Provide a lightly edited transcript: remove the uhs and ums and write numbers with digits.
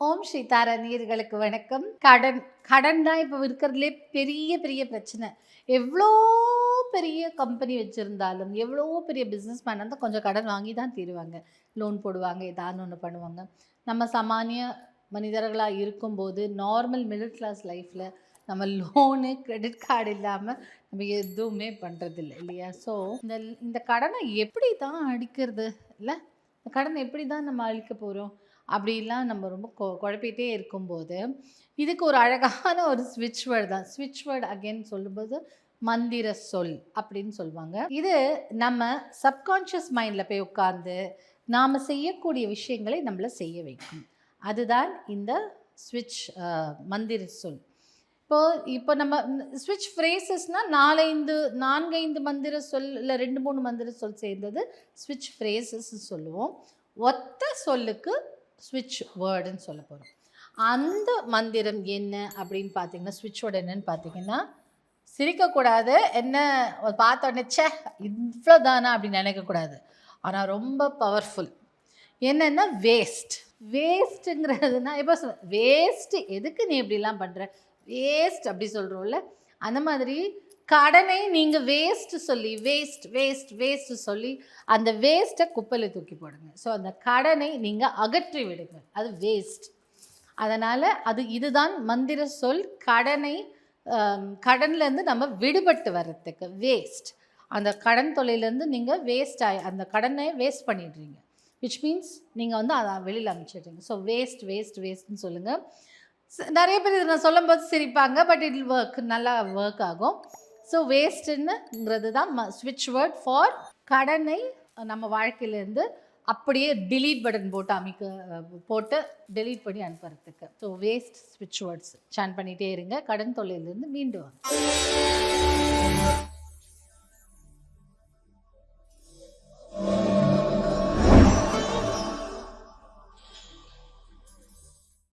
ஓம் ஸ்ரீ தாரா நேயர்களுக்கு வணக்கம். கடன் தான் இப்போ இருக்கிறதுலே பெரிய பெரிய பிரச்சனை. எவ்வளோ பெரிய கம்பெனி வச்சுருந்தாலும், எவ்வளோ பெரிய பிஸ்னஸ் மேன் இருந்தால் கொஞ்சம் கடன் வாங்கி தான் தீருவாங்க. லோன் போடுவாங்க, ஏதாவது ஒன்று பண்ணுவாங்க. நம்ம சாமானிய மனிதர்களாக இருக்கும்போது, நார்மல் மிடில் கிளாஸ் லைஃப்பில் நம்ம லோனு, கிரெடிட் கார்டு இல்லாமல் நம்ம எதுவுமே பண்ணுறதில்ல இல்லையா? ஸோ இந்த இந்த கடனை எப்படி தான் அடிக்கிறது இல்லை? இந்த கடனை எப்படி தான் நம்ம அழிக்க போகிறோம்? அப்படிலாம் நம்ம ரொம்ப குழப்பிகிட்டே இருக்கும்போது, இதுக்கு ஒரு அழகான ஒரு ஸ்விட்ச் வேர்டு தான். ஸ்விட்ச் வேர்டு அகைன் சொல்லும்போது மந்திர சொல் அப்படின்னு சொல்லுவாங்க. இது நம்ம சப்கான்ஷியஸ் மைண்டில் போய் உட்கார்ந்து நாம் செய்யக்கூடிய விஷயங்களை நம்மளை செய்ய வைக்கும். அதுதான் இந்த ஸ்விட்ச் மந்திர சொல். இப்போ நம்ம ஸ்விட்ச் ஃப்ரேசஸ்னால் 4-5 மந்திர சொல் இல்லை 2-3 மந்திர சொல் சேர்ந்தது ஸ்விட்ச் ஃப்ரேசஸ் சொல்லுவோம். ஒத்த சொல்லுக்கு ஸ்விட்ச் வேர்டுன்னு சொல்ல போகிறோம். அந்த மந்திரம் என்ன அப்படின்னு பார்த்தீங்கன்னா, ஸ்விட்ச் வேர்டு என்னன்னு பார்த்தீங்கன்னா, சிரிக்கக்கூடாது. என்ன பார்த்த உடனே ச்சே இவ்வளோ தானா அப்படின்னு நினைக்கக்கூடாது. ஆனால் ரொம்ப பவர்ஃபுல். என்னென்னா வேஸ்ட்டுங்கிறதுனா இப்போ வேஸ்ட்டு எதுக்கு நீ இப்படிலாம் பண்ணுற, வேஸ்ட் அப்படி சொல்கிறோம்ல, அந்த மாதிரி கடனை நீங்கள் வேஸ்ட்டு சொல்லி அந்த வேஸ்ட்டை குப்பையில் தூக்கி போடுங்க. ஸோ அந்த கடனை நீங்கள் அகற்றி விடுங்க, அது வேஸ்ட். அதனால் இதுதான் மந்திர சொல். கடன்லேருந்து நம்ம விடுபட்டு வர்றதுக்கு வேஸ்ட். அந்த கடன் தொல்லையிலேருந்து நீங்கள் அந்த கடனை வேஸ்ட் பண்ணிடுறீங்க. விச் மீன்ஸ் நீங்கள் அதை வெளியில் அனுப்பிச்சிடுறீங்க. ஸோ வேஸ்ட்னு சொல்லுங்கள். நிறைய பேர் இதை நான் சொல்லும்போது சிரிப்பாங்க, பட் இட் நல்லா ஒர்க் ஆகும். ஸோ வேஸ்ட்டுங்கிறது தான் ஸ்விட்ச் வேர்ட் ஃபார் கடனை நம்ம வாழ்க்கையிலேருந்து அப்படியே டிலீட் பட்டன் போட்டு டெலீட் பண்ணி அனுப்புறதுக்கு. ஸோ வேஸ்ட் ஸ்விட்ச் வேர்ட்ஸ் சான் பண்ணிகிட்டே இருங்க. கடன் தொல்லையிலேருந்து மீண்டு வாங்க.